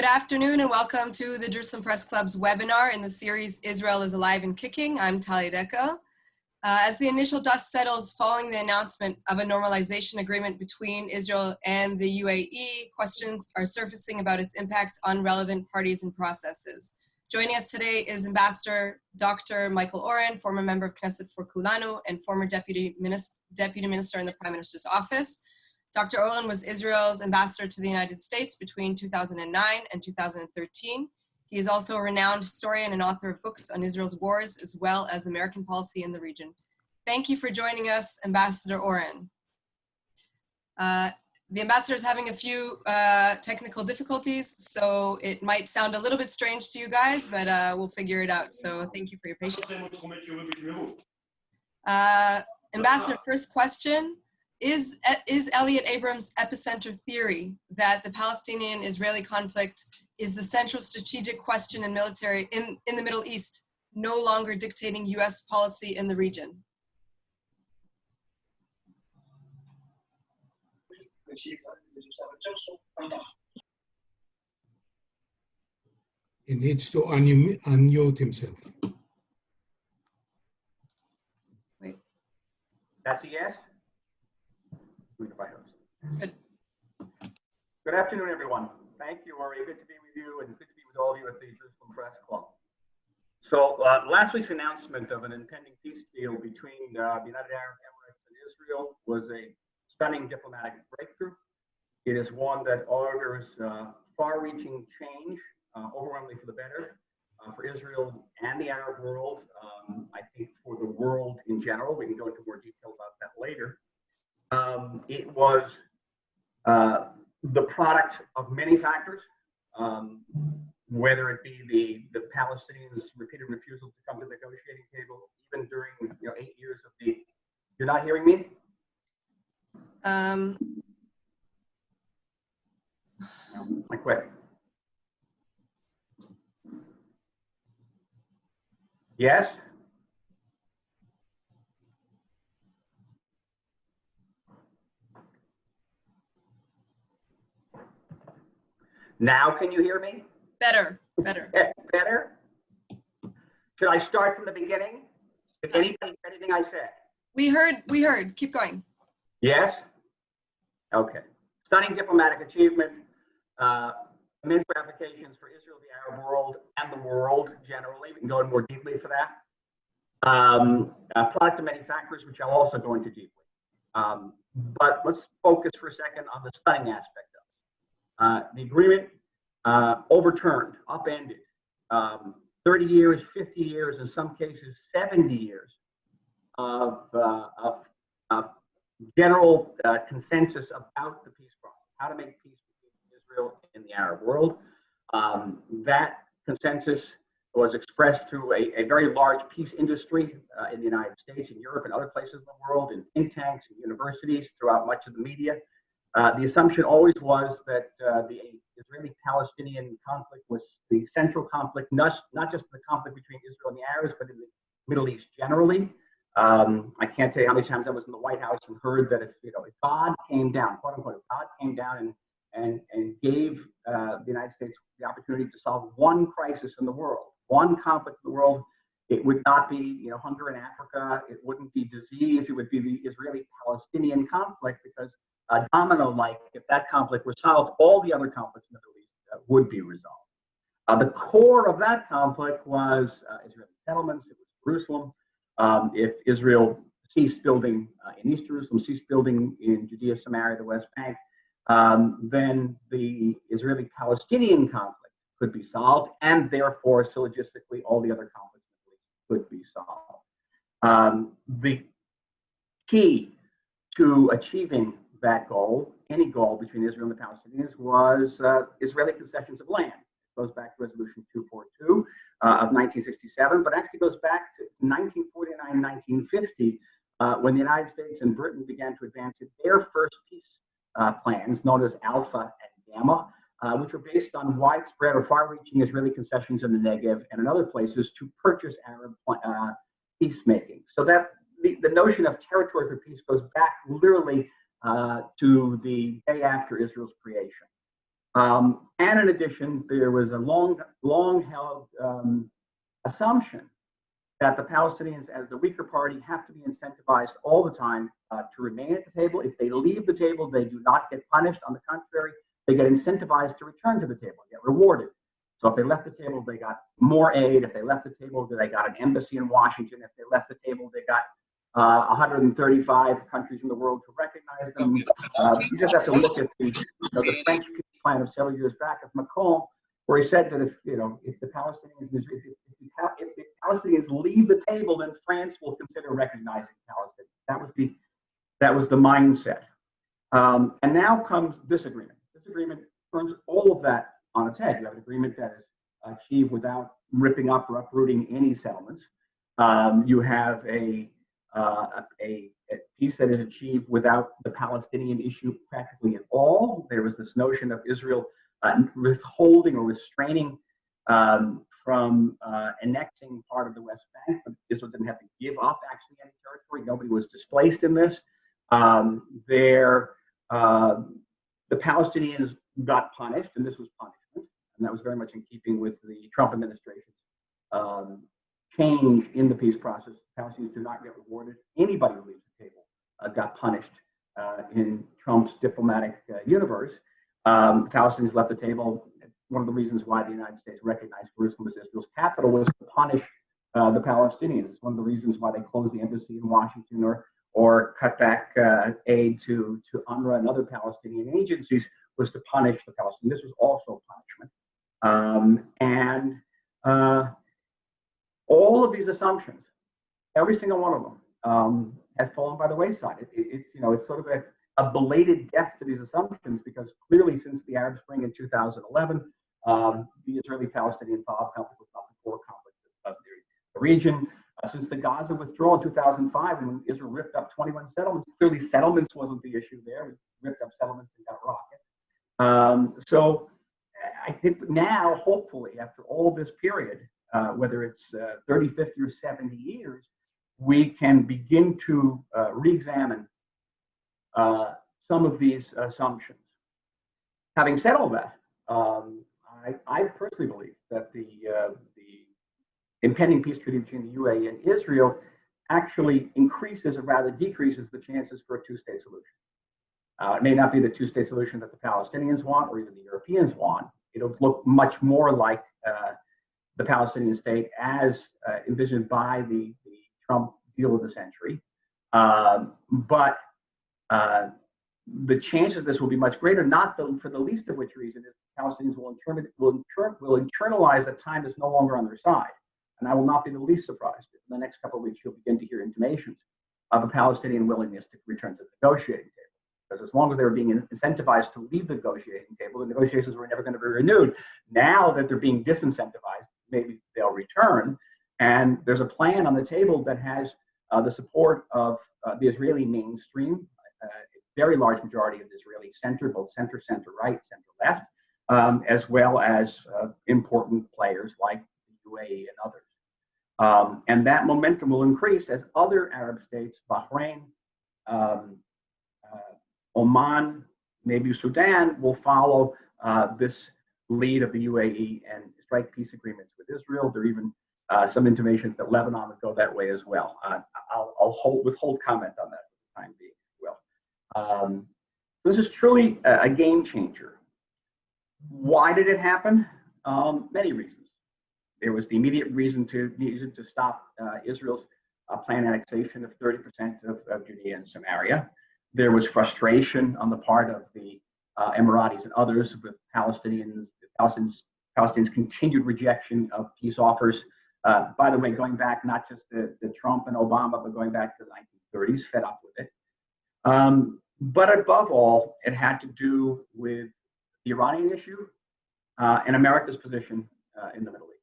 Good afternoon and welcome to the Jerusalem Press Club's webinar in the series Israel is Alive and Kicking. I'm Talia Deco. As the initial dust settles following the announcement of a normalization agreement between Israel and the UAE, questions are surfacing about its impact on relevant parties and processes. Joining us today is Ambassador Dr. Michael Oren, former member of Knesset for Kulanu and former Deputy Minister in the Prime Minister's Office. Dr. Oren was Israel's ambassador to the United States between 2009 and 2013. He is also a renowned historian and author of books on Israel's wars, as well as American policy in the region. Thank you for joining us, Ambassador Oren. The ambassador is having a few technical difficulties, so it might sound a little bit strange to you guys, but we'll figure it out. So thank you for your patience. Ambassador, first question. Is Elliot Abrams' epicenter theory that the Palestinian-Israeli conflict is the central strategic question in the Middle East no longer dictating U.S. policy in the region? He needs to unmute himself. Wait. That's a yes? Good. Good afternoon, everyone. Thank you, Oren. Good to be with you and good to be with all of you at the Jerusalem Press Club. So last week's announcement of an impending peace deal between the United Arab Emirates and Israel was a stunning diplomatic breakthrough. It is one that augurs far-reaching change, overwhelmingly for the better, for Israel and the Arab world. I think for the world in general. We can go into more detail about that later. It was the product of many factors, whether it be the Palestinians' repeated refusal to come to the negotiating table, even during 8 years of the. You're not hearing me? I quit. Yes. Now, can you hear me? Better. Better? Should I start from the beginning? If anything I said. We heard. Keep going. Yes? Okay. Stunning diplomatic achievement, immense ramifications for Israel, the Arab world, and the world generally. We can go in more deeply for that. Product of many factors, which I'll also go into deeply. But let's focus for a second on the stunning aspect of it. The agreement overturned, upended, 30 years, 50 years, in some cases 70 years of general consensus about the peace process, how to make peace between Israel and the Arab world. That consensus was expressed through a very large peace industry in the United States, in Europe, and other places in the world, in think tanks and universities, throughout much of the media. The assumption always was that the Israeli-Palestinian conflict was the central conflict, not just the conflict between Israel and the Arabs, but in the Middle East generally. I can't tell you how many times I was in the White House and heard that if God came down, quote unquote, God came down and gave the United States the opportunity to solve one crisis in the world, one conflict in the world, it would not be hunger in Africa, it wouldn't be disease, it would be the Israeli-Palestinian conflict, because domino-like, if that conflict was solved, all the other conflicts in the Middle East would be resolved. The core of that conflict was Israeli settlements, it was Jerusalem. If Israel ceased building in East Jerusalem, ceased building in Judea, Samaria, the West Bank, then the Israeli-Palestinian conflict could be solved, and therefore, syllogistically, all the other conflicts could be solved. The key to achieving that goal, any goal between Israel and the Palestinians, was Israeli concessions of land. It goes back to Resolution 242 of 1967, but actually goes back to 1949, 1950, when the United States and Britain began to advance their first peace plans, known as Alpha and Gamma, which were based on widespread or far-reaching Israeli concessions in the Negev and in other places to purchase Arab peacemaking. So that the notion of territory for peace goes back literally to the day after Israel's creation. And in addition, there was a long-held assumption that the Palestinians, as the weaker party, have to be incentivized all the time to remain at the table. If they leave the table, they do not get punished. On the contrary, they get incentivized to return to the table, get rewarded. So if they left the table, they got more aid. If they left the table, they got an embassy in Washington. If they left the table, they got 135 countries in the world to recognize them. You just have to look at the French peace plan of several years back of Macron, where he said that if the Palestinians if the Palestinians leave the table, then France will consider recognizing Palestine. That was the mindset. And now comes this agreement. This agreement turns all of that on its head. You have an agreement that is achieved without ripping up or uprooting any settlements. You have a peace that is achieved without the Palestinian issue practically at all. There was this notion of Israel withholding or restraining from annexing part of the West Bank, but Israel didn't have to give up actually any territory. Nobody was displaced in this. The Palestinians got punished, and this was punishment, and that was very much in keeping with the Trump administration's change in the peace process. Palestinians do not get rewarded. Anybody who leaves the table got punished in Trump's diplomatic universe. The Palestinians left the table. One of the reasons why the United States recognized Jerusalem as Israel's capital was to punish the Palestinians. It's one of the reasons why they closed the embassy in Washington or cut back aid to UNRWA and other Palestinian agencies, was to punish the Palestinians. This was also punishment. All of these assumptions, every single one of them, has fallen by the wayside. It's sort of a belated death to these assumptions, because clearly since the Arab Spring in 2011, the Israeli-Palestinian conflict was not the core conflict of the region. Since the Gaza withdrawal in 2005, when Israel ripped up 21 settlements, clearly settlements wasn't the issue there. We ripped up settlements and got rockets. So I think now, hopefully, after all this period, whether it's 30, 50, or 70 years, we can begin to re-examine some of these assumptions. Having said all that, I personally believe that the impending peace treaty between the UAE and Israel actually increases or rather decreases the chances for a two-state solution. It may not be the two-state solution that the Palestinians want or even the Europeans want. It'll look much more like the Palestinian state as envisioned by the Trump deal of the century. But the chances of this will be much greater, for the least of which reason is the Palestinians will internalize that time is no longer on their side. And I will not be the least surprised if in the next couple of weeks you'll begin to hear intimations of a Palestinian willingness to return to the negotiating table. Because as long as they were being incentivized to leave the negotiating table, the negotiations were never going to be renewed. Now that they're being disincentivized, maybe they'll return. And there's a plan on the table that has the support of the Israeli mainstream, a very large majority of the Israeli center, both center, center-right, center-left, as well as important players like the UAE and others. And that momentum will increase as other Arab states, Bahrain, Oman, maybe Sudan, will follow this lead of the UAE and strike peace agreements with Israel. There are even some intimations that Lebanon would go that way as well. I'll withhold comment on that for the time being as well. This is truly a game changer. Why did it happen? Many reasons. There was the immediate reason to stop Israel's planned annexation of 30% of Judea and Samaria. There was frustration on the part of the Emirates and others with Palestinians' continued rejection of peace offers. By the way, going back not just to Trump and Obama, but going back to the 1930s, fed up with it. But above all, it had to do with the Iranian issue and America's position in the Middle East.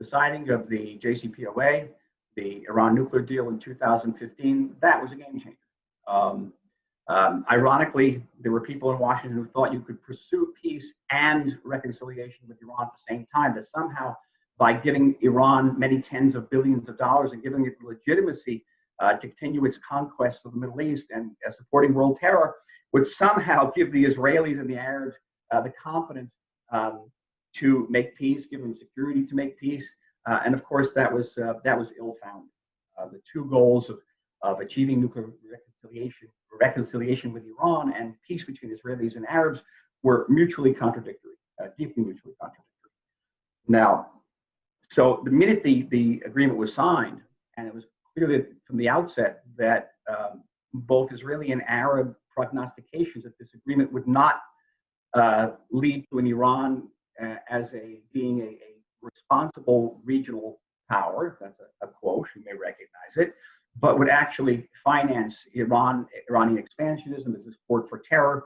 The signing of the JCPOA, the Iran nuclear deal in 2015, that was a game changer. Ironically, there were people in Washington who thought you could pursue peace and reconciliation with Iran at the same time, that somehow by giving Iran many tens of billions of dollars and giving it legitimacy to continue its conquest of the Middle East and supporting world terror, would somehow give the Israelis and the Arabs the confidence to make peace, give them security to make peace. And of course, that was ill-founded. The two goals of achieving nuclear reconciliation with Iran and peace between Israelis and Arabs were mutually contradictory, deeply mutually contradictory. Now, so the minute the agreement was signed, and it was clear from the outset that both Israeli and Arab prognostications that this agreement would not lead to an Iran as being a responsible regional power, that's a quote, you may recognize it, but would actually finance Iranian expansionism as a support for terror,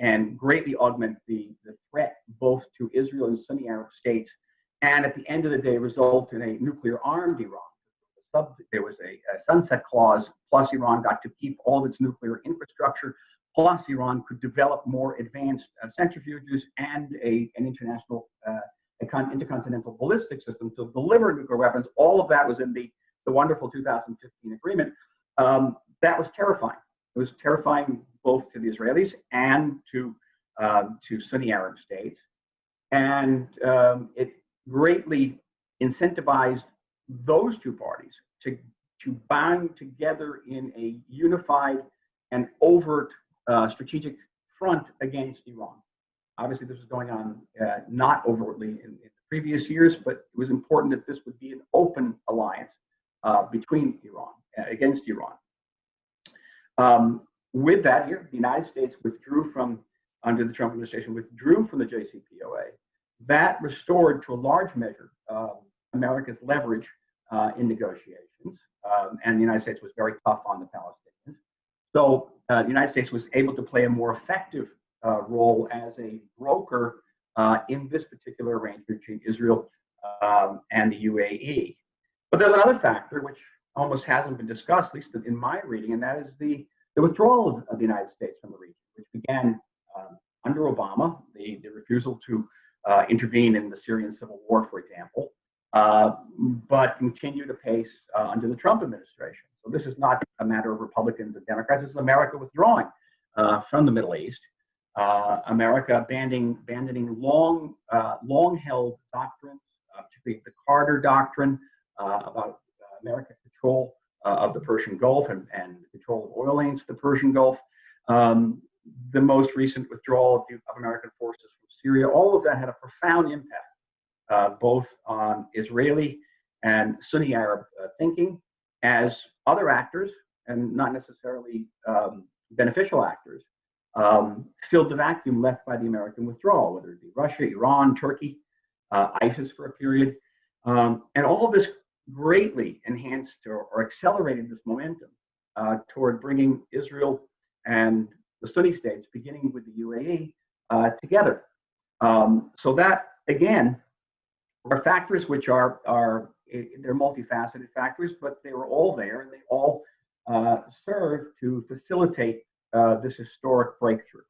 and greatly augment the threat both to Israel and Sunni Arab states, and at the end of the day result in a nuclear-armed Iran. There was a sunset clause, plus Iran got to keep all of its nuclear infrastructure, plus Iran could develop more advanced centrifuges and an international intercontinental ballistic system to deliver nuclear weapons. All of that was in the wonderful 2015 agreement. That was terrifying. It was terrifying both to the Israelis and to Sunni Arab states. And it greatly incentivized those two parties to bind together in a unified and overt strategic front against Iran. Obviously, this was going on not overtly in the previous years, but it was important that this would be an open alliance between Iran, against Iran. With that, the United States withdrew under the Trump administration, withdrew from the JCPOA. That restored to a large measure America's leverage in negotiations, and the United States was very tough on the Palestinians. So the United States was able to play a more effective role as a broker in this particular arrangement between Israel and the UAE. But there's another factor which almost hasn't been discussed, at least in my reading, and that is the withdrawal of the United States from the region, which began under Obama, the refusal to intervene in the Syrian civil war, for example, but continued apace under the Trump administration. So this is not a matter of Republicans and Democrats. This is America withdrawing from the Middle East. America abandoning long-held doctrines, particularly the Carter Doctrine about American control of the Persian Gulf and control of oil lanes to the Persian Gulf. The most recent withdrawal of American forces from Syria, all of that had a profound impact both on Israeli and Sunni Arab thinking as other actors, and not necessarily beneficial actors, filled the vacuum left by the American withdrawal, whether it be Russia, Iran, Turkey, ISIS for a period. And all of this greatly enhanced or accelerated this momentum toward bringing Israel and the Sunni states, beginning with the UAE, together. So that, again, are factors which they're multifaceted factors, but they were all there, and they all serve to facilitate this historic breakthrough.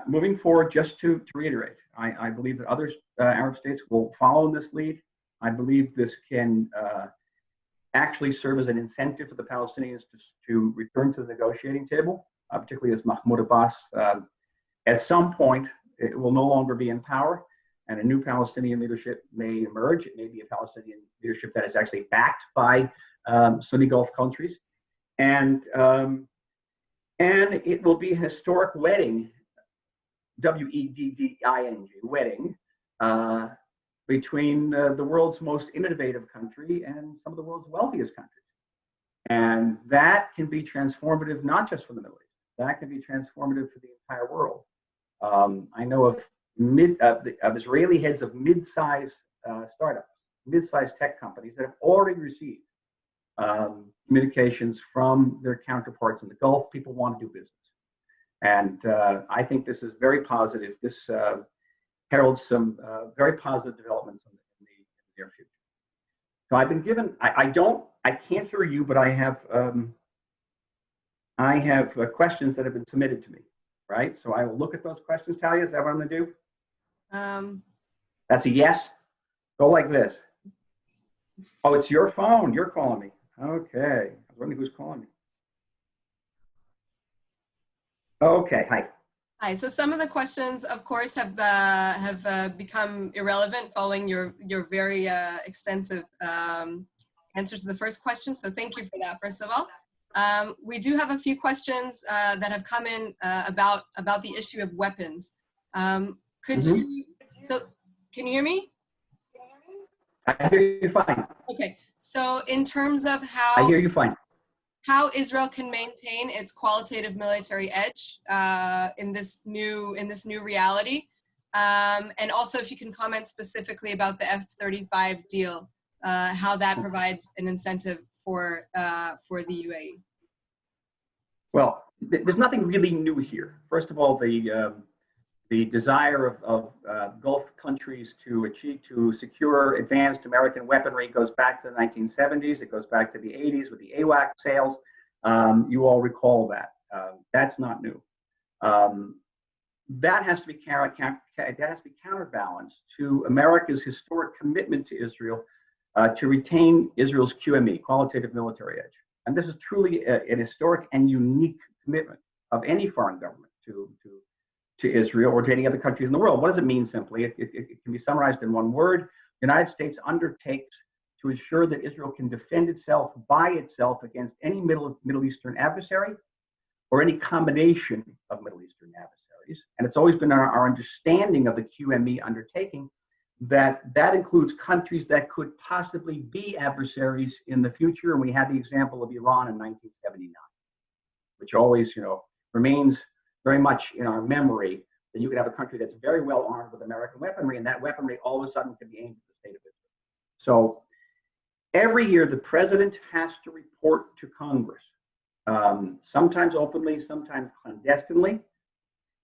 Moving forward, just to reiterate, I believe that other Arab states will follow in this lead. I believe this can actually serve as an incentive for the Palestinians to return to the negotiating table, particularly as Mahmoud Abbas, at some point, it will no longer be in power, and a new Palestinian leadership may emerge. It may be a Palestinian leadership that is actually backed by Sunni Gulf countries, and it will be a historic wedding, WEDDING, wedding, between the world's most innovative country and some of the world's wealthiest countries. And that can be transformative, not just for the Middle East, that can be transformative for the entire world. I know of Israeli heads of mid-sized startups, mid-sized tech companies that have already received communications from their counterparts in the Gulf. People want to do business. And I think this is very positive. This heralds some very positive developments in the near future. So I've been given, I can't hear you, but I have questions that have been submitted to me, right? So I will look at those questions. Talia, is that what I'm going to do? That's a yes. Go like this. Oh, it's your phone. You're calling me. Okay. I was wondering who's calling me. Okay, hi. Hi. So some of the questions, of course, have become irrelevant following your very extensive answer to the first question. So thank you for that, first of all. We do have a few questions that have come in about the issue of weapons. Could you? So can you hear me? I hear you fine. Okay. So in terms of I hear you fine. how Israel can maintain its qualitative military edge in this new reality, and also if you can comment specifically about the F-35 deal, how that provides an incentive for the UAE. Well, there's nothing really new here. First of all, the desire of Gulf countries to secure advanced American weaponry goes back to the 1970s. It goes back to the 80s with the AWAC sales. You all recall that. That's not new. That has to be counterbalanced to America's historic commitment to Israel to retain Israel's QME, qualitative military edge. And this is truly an historic and unique commitment of any foreign government to Israel or to any other countries in the world. What does it mean simply? It can be summarized in one word. The United States undertakes to ensure that Israel can defend itself by itself against any Middle Eastern adversary or any combination of Middle Eastern adversaries. And it's always been our understanding of the QME undertaking that includes countries that could possibly be adversaries in the future. And we had the example of Iran in 1979, which always, remains very much in our memory, that you could have a country that's very well armed with American weaponry, and that weaponry all of a sudden could be aimed at the state of Israel. So every year, the president has to report to Congress, sometimes openly, sometimes clandestinely,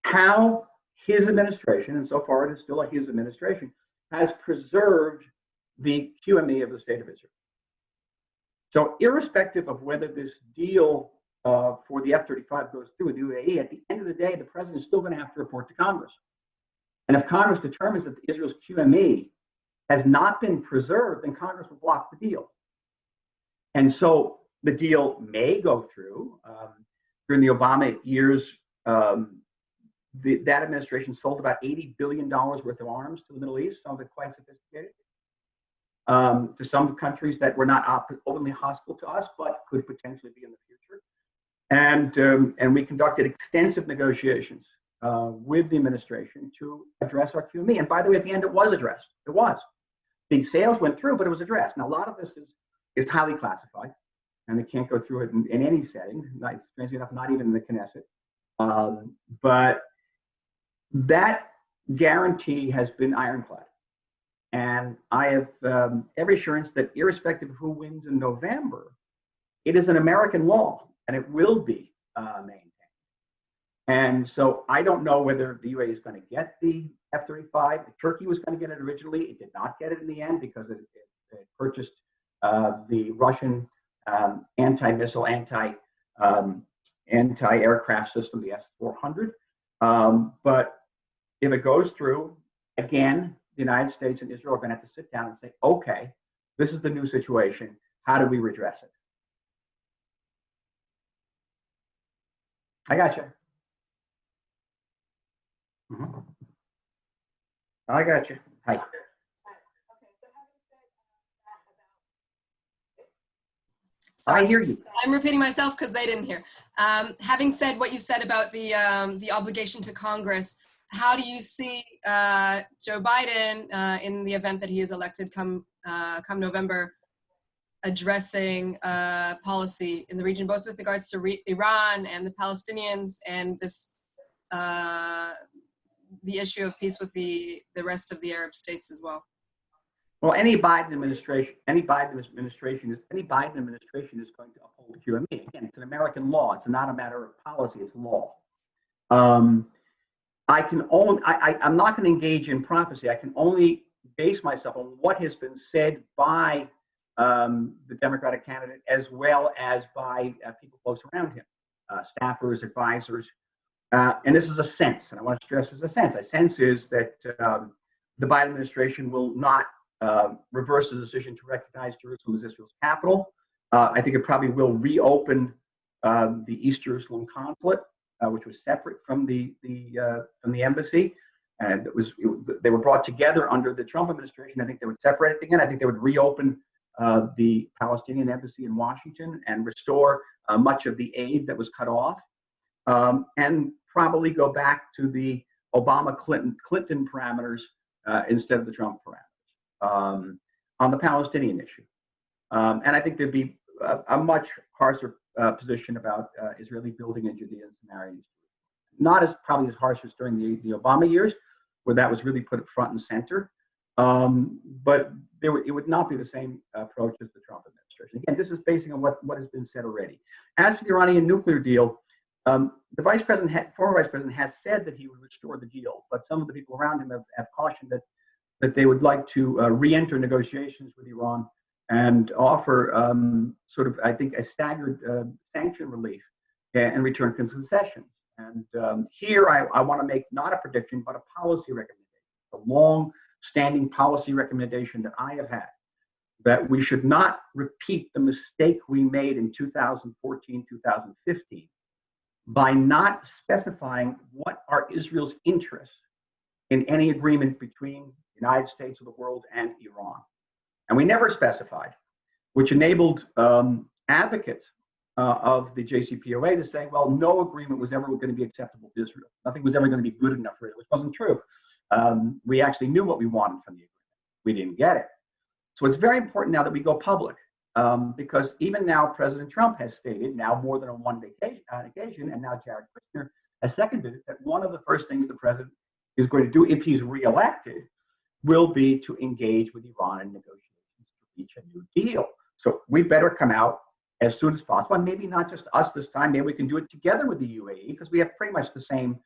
how his administration, and so far it is still his administration, has preserved the QME of the state of Israel. So irrespective of whether this deal for the F-35 goes through with the UAE, at the end of the day, the president is still going to have to report to Congress. And if Congress determines that Israel's QME has not been preserved, then Congress will block the deal. And so the deal may go through. During the Obama years, that administration sold about $80 billion worth of arms to the Middle East, some of it quite sophisticated, to some countries that were not openly hostile to us, but could potentially be in the future. And we conducted extensive negotiations with the administration to address our QME. And by the way, at the end, it was addressed. It was. The sales went through, but it was addressed. Now, a lot of this is highly classified, and they can't go through it in any setting. Strangely enough, not even in the Knesset. But that guarantee has been ironclad. And I have every assurance that irrespective of who wins in November, it is an American law, and it will be maintained. And so I don't know whether the UAE is going to get the F-35. Turkey was going to get it originally. It did not get it in the end because it purchased the Russian anti-missile, anti-aircraft system, the S-400. But if it goes through, again, the United States and Israel are going to have to sit down and say, okay, this is the new situation. How do we redress it? I got you. I got you. Hi. Sorry, I hear you. I'm repeating myself because they didn't hear. Having said what you said about the obligation to Congress, how do you see Joe Biden, in the event that he is elected come November, addressing policy in the region, both with regards to Iran and the Palestinians, and this the issue of peace with the rest of the Arab states as well? Well, any Biden administration is going to uphold QME. Again, it's an American law. It's not a matter of policy. It's law. I'm not going to engage in prophecy. I can only base myself on what has been said by the Democratic candidate, as well as by people close around him, staffers, advisors. And this is a sense, and I want to stress this: a sense. A sense is that the Biden administration will not reverse the decision to recognize Jerusalem as Israel's capital. I think it probably will reopen the East Jerusalem conflict. which was separate from the embassy, and they were brought together under the Trump administration. I think they would separate it again. I think they would reopen the Palestinian embassy in Washington and restore much of the aid that was cut off, and probably go back to the Obama-Clinton parameters instead of the Trump parameters on the Palestinian issue. And I think there'd be a much harsher position about Israeli building in Judea and Samaria. Not as probably as harsh as during the Obama years, where that was really put front and center. But it would not be the same approach as the Trump administration. Again, this is based on what has been said already. As for the Iranian nuclear deal, the former vice president has said that he would restore the deal, but some of the people around him have cautioned that they would like to re-enter negotiations with Iran and offer sort of, I think, a staggered sanction relief and return concessions. And here I want to make not a prediction, but a policy recommendation, a long-standing policy recommendation that I have had, that we should not repeat the mistake we made in 2014, 2015, by not specifying what are Israel's interests in any agreement between the United States of the world and Iran. And we never specified, which enabled advocates of the JCPOA to say, well, no agreement was ever going to be acceptable to Israel. Nothing was ever going to be good enough for Israel, which wasn't true. We actually knew what we wanted from the agreement. We didn't get it. So it's very important now that we go public, because even now President Trump has stated, now more than on one occasion, and now Jared Kushner has seconded it, that one of the first things the president is going to do if he's reelected will be to engage with Iran in negotiations to reach a new deal. So we better come out as soon as possible, and maybe not just us this time. Maybe we can do it together with the UAE, because we have pretty much the same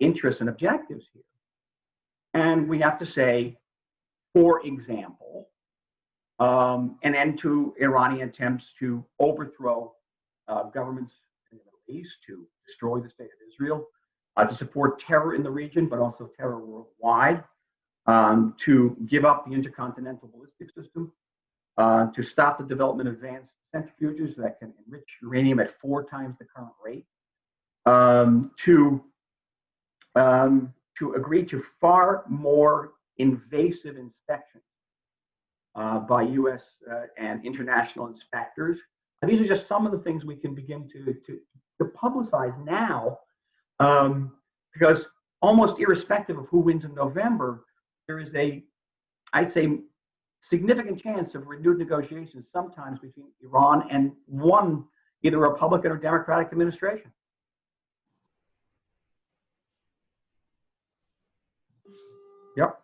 interests and objectives here. And we have to say, for example, an end to Iranian attempts to overthrow governments in the Middle East, to destroy the state of Israel, to support terror in the region, but also terror worldwide, to give up the intercontinental ballistic system, to stop the development of advanced centrifuges that can enrich uranium at 4 times the current rate, to agree to far more invasive inspections by U.S. And international inspectors. And these are just some of the things we can begin to publicize now, because almost irrespective of who wins in November, there is I'd say, significant chance of renewed negotiations sometimes between Iran and either Republican or Democratic administration. Yep.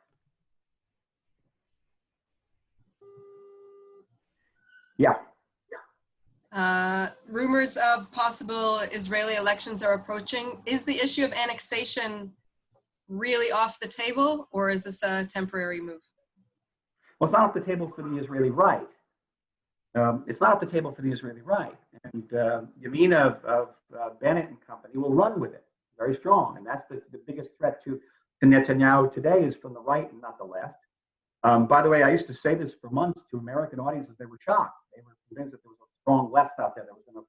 Yeah. Rumors of possible Israeli elections are approaching. Is the issue of annexation really off the table, or is this a temporary move? Well, it's not off the table for the Israeli right. It's not off the table for the Israeli right. And Yamina of Bennett and company will run with it very strong. And that's the biggest threat to Netanyahu today is from the right and not the left. By the way, I used to say this for months to American audiences. They were shocked. They were convinced that there was a strong left out there that was going to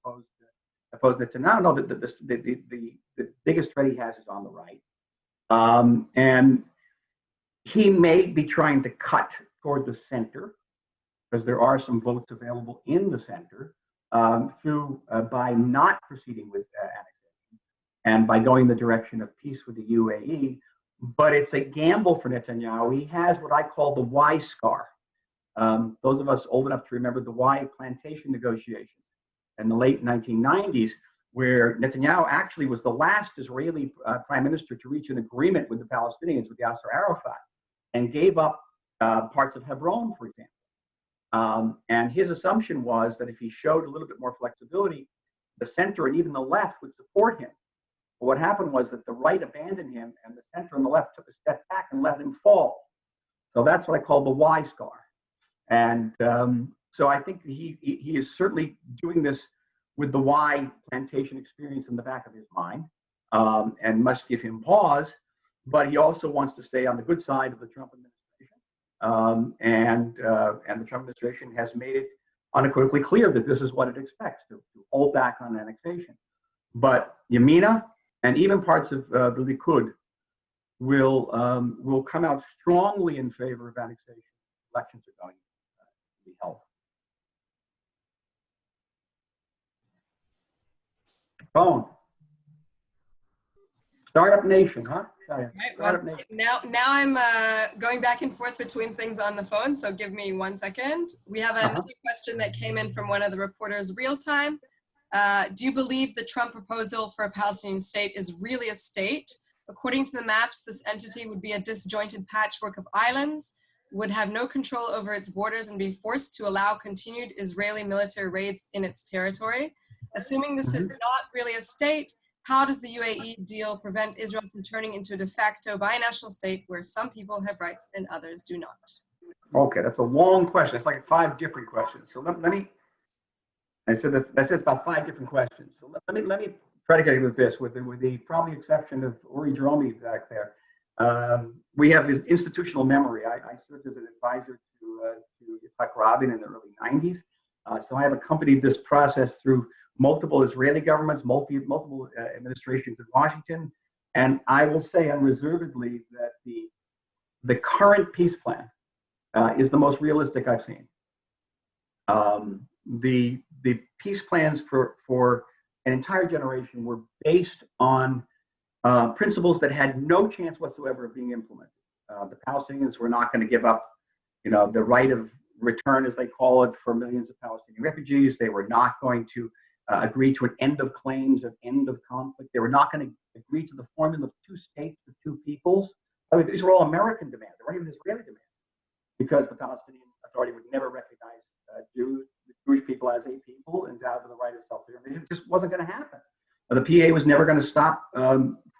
oppose Netanyahu. No, the biggest threat he has is on the right. And he may be trying to cut toward the center, because there are some votes available in the center, by not proceeding with annexation and by going the direction of peace with the UAE. But it's a gamble for Netanyahu. He has what I call the Y scar. Those of us old enough to remember the Y plantation negotiations in the late 1990s, where Netanyahu actually was the last Israeli prime minister to reach an agreement with the Palestinians, with Yasser Arafat, and gave up parts of Hebron, for example. And his assumption was that if he showed a little bit more flexibility, the center and even the left would support him. But what happened was that the right abandoned him, and the center and the left took a step back and let him fall. So that's what I call the Y scar. And so I think he is certainly doing this with the Y plantation experience in the back of his mind, and must give him pause. But he also wants to stay on the good side of the Trump administration. And the Trump administration has made it unequivocally clear that this is what it expects, to hold back on annexation. But Yamina and even parts of the Likud will come out strongly in favor of annexation. Elections are going to be held. Phone. Startup nation, huh? Right, well, now I'm going back and forth between things on the phone, so give me 1 second. We have another question that came in from one of the reporters real time. Do you believe the Trump proposal for a Palestinian state is really a state? According to the maps, this entity would be a disjointed patchwork of islands, would have no control over its borders and be forced to allow continued Israeli military raids in its territory. Assuming this is not really a state, how does the UAE deal prevent Israel from turning into a de facto binational state where some people have rights and others do not? Okay, that's a long question. It's like 5 different questions. So let me, I said that's about 5 different questions. So let me predicate it with this, with the probably exception of Uri Jeromy back there. We have this institutional memory. I served as an advisor to Yitzhak Rabin in the early 90s. So I have accompanied this process through multiple Israeli governments, multiple administrations in Washington. And I will say unreservedly that the current peace plan is the most realistic I've seen. The peace plans for an entire generation were based on principles that had no chance whatsoever of being implemented. The Palestinians were not going to give up, the right of return, as they call it, for millions of Palestinian refugees. They were not going to agree to an end of claims, an end of conflict. They were not going to agree to the formula of 2 states with 2 peoples. I mean, these were all American demands. They weren't even Israeli demands, because the Palestinian Authority would never recognize Jewish people as a people and have the right of self-determination. It just wasn't going to happen. The PA was never going to stop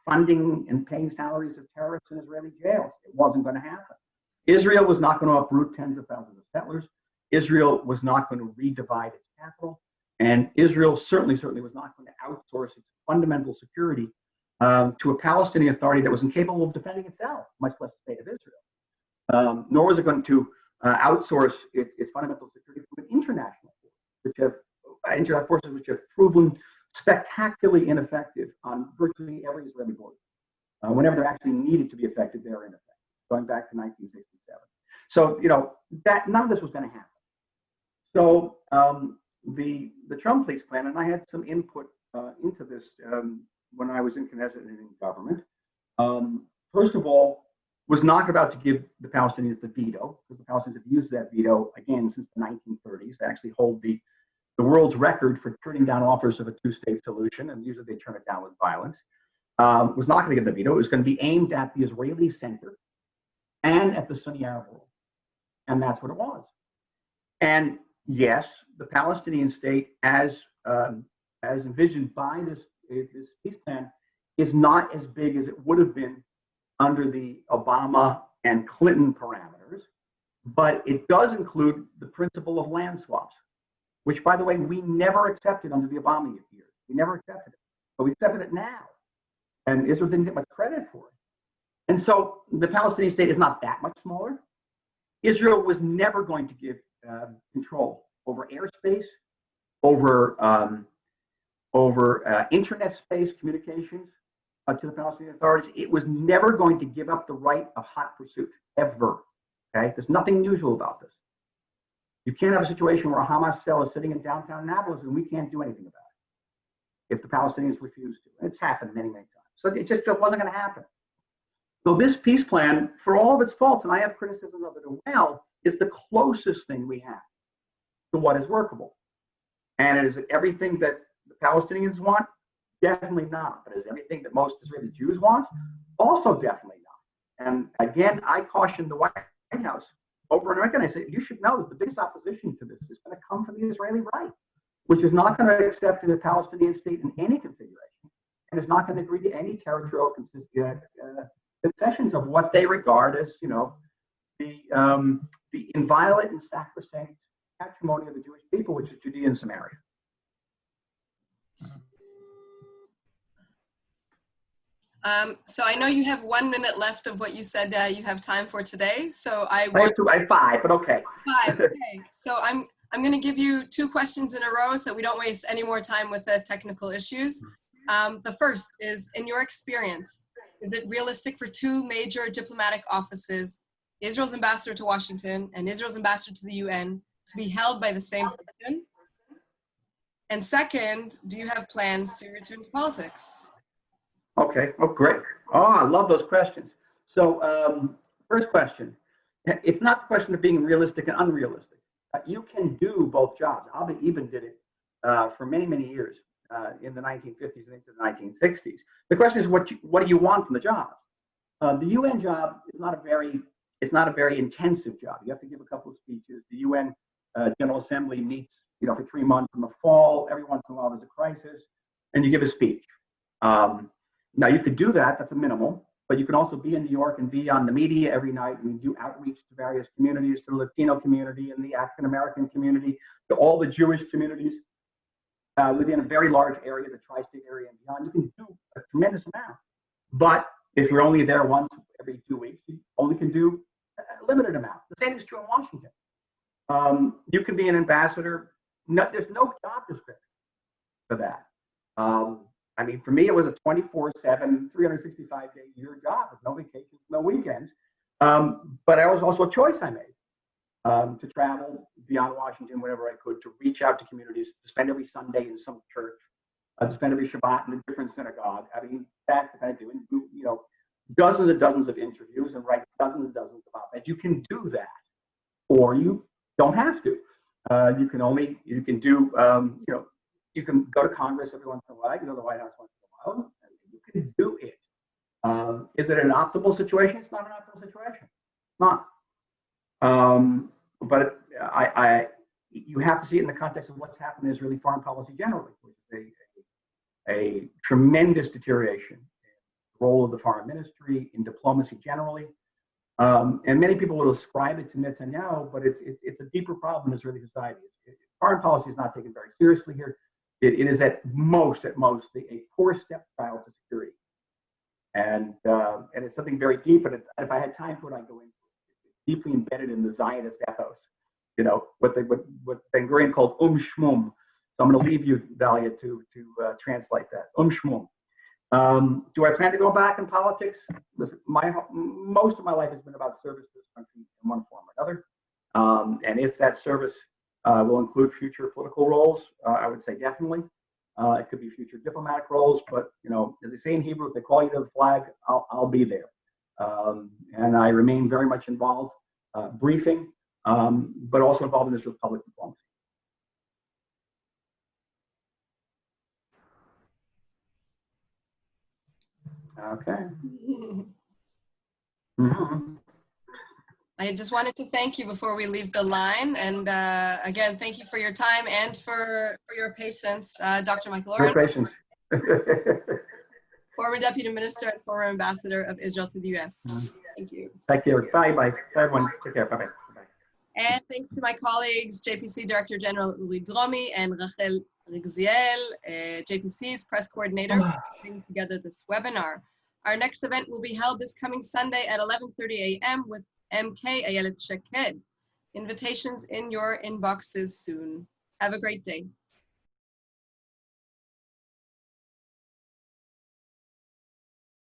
funding and paying salaries of terrorists in Israeli jails. It wasn't going to happen. Israel was not going to uproot tens of thousands of settlers. Israel was not going to redivide its capital. And Israel certainly was not going to outsource its fundamental security to a Palestinian Authority that was incapable of defending itself, much less the state of Israel. Nor was it going to outsource its fundamental security to an international forces which have proven spectacularly ineffective on virtually every Israeli border. Whenever they're actually needed to be effective, they're ineffective, going back to 1967. So, that none of this was going to happen. So the Trump peace plan, and I had some input into this when I was in Knesset and in government, first of all, was not about to give the Palestinians the veto, because the Palestinians have used that veto again since the 1930s. They actually hold the world's record for turning down offers of a 2-state solution, and usually they turn it down with violence. Was not going to give the veto. It was going to be aimed at the Israeli center and at the Sunni Arab world, and that's what it was. And yes, the Palestinian state, as envisioned by this peace plan, is not as big as it would have been under the Obama and Clinton parameters, but it does include the principle of land swaps, which, by the way, we never accepted under the Obama years. We never accepted it, but we accepted it now. And Israel didn't get much credit for it. And so the Palestinian state is not that much smaller. Israel was never going to give control over airspace, over internet space communications to the Palestinian authorities. It was never going to give up the right of hot pursuit, ever. Okay, there's nothing unusual about this. You can't have a situation where a Hamas cell is sitting in downtown Nablus and we can't do anything about it if the Palestinians refuse to. It's happened many, many times. So it just wasn't going to happen. So this peace plan, for all of its faults, and I have criticism of it as well, is the closest thing we have to what is workable. And it is everything that the Palestinians want? Definitely not. But is everything that most Israeli Jews want? Also definitely not. And again, I caution the White House over and over again. I say, you should know that the biggest opposition to this is going to come from the Israeli right, which is not going to accept the Palestinian state in any configuration, and is not going to agree to any territorial concessions of what they regard as, the inviolate and sacrosanct patrimony of the Jewish people, which is Judea and Samaria. So I know you have 1 minute left of what you said you have time for today. So I have 5, but okay. 5. Okay. So I'm going to give you 2 questions in a row so that we don't waste any more time with the technical issues. The first is, in your experience, is it realistic for 2 major diplomatic offices, Israel's ambassador to Washington and Israel's ambassador to the UN, to be held by the same person? And second, do you have plans to return to politics? Okay. Oh, great. Oh, I love those questions. So, first question. It's not the question of being realistic and unrealistic. You can do both jobs. Abi even did it for many, many years in the 1950s and into the 1960s. The question is, what do you want from the job? The UN job is not a very intensive job. You have to give a couple of speeches. The UN General Assembly meets, for 3 months in the fall. Every once in a while, there's a crisis, and you give a speech. Now, you could do that. That's a minimal. But you can also be in New York and be on the media every night and do outreach to various communities, to the Latino community and the African American community, to all the Jewish communities within a very large area, the tri-state area and beyond. You can do a tremendous amount. But if you're only there once every 2 weeks, you only can do a limited amount. The same is true in Washington. You can be an ambassador. There's no job description for that. I mean, for me, it was a 24/7, 365-day-a-year job with no vacations, no weekends. But it was also a choice I made to travel beyond Washington whenever I could, to reach out to communities, to spend every Sunday in some church, to spend every Shabbat in a different synagogue. I mean, that's the kind of doing, dozens and dozens of interviews and write dozens and dozens of op-eds. You can do that, or you don't have to. You can do, you can go to Congress every once in a while. You can go to the White House once in a while. You can do it. Is it an optimal situation? It's not an optimal situation. It's not. But you have to see it in the context of what's happened in Israeli foreign policy generally, which is a tremendous deterioration in the role of the foreign ministry, in diplomacy generally. And many people will ascribe it to Netanyahu, but it's a deeper problem in Israeli society. Foreign policy is not taken very seriously here. It is at most, a poor stepchild to security. And it's something very deep, and if I had time for it, I'd go into it. It's deeply embedded in the Zionist ethos, what Ben Gurion called shmum. So I'm going to leave you, Dalia, to translate that. Shmum. Do I plan to go back in politics? Listen, most of my life has been about service to this country in one form or another. And if that service will include future political roles, I would say definitely. It could be future diplomatic roles, but as they say in Hebrew, if they call you to the flag, I'll be there. And I remain very much involved, briefing, but also involved in this with public diplomacy. Okay. Mm-hmm. I just wanted to thank you before we leave the line. And again, thank you for your time and for your patience, Dr. Michael Oren. Your patience. Former Deputy Minister and former Ambassador of Israel to the US. Thank you. Thank you. Bye. Bye, everyone. Take care. Bye-bye. And thanks to my colleagues, JPC Director General Uli Dromi and Rachel Rigziel, JPC's press coordinator, for putting together this webinar. Our next event will be held this coming Sunday at 11:30 a.m. with MK Ayelet Sheked. Invitations in your inboxes soon. Have a great day.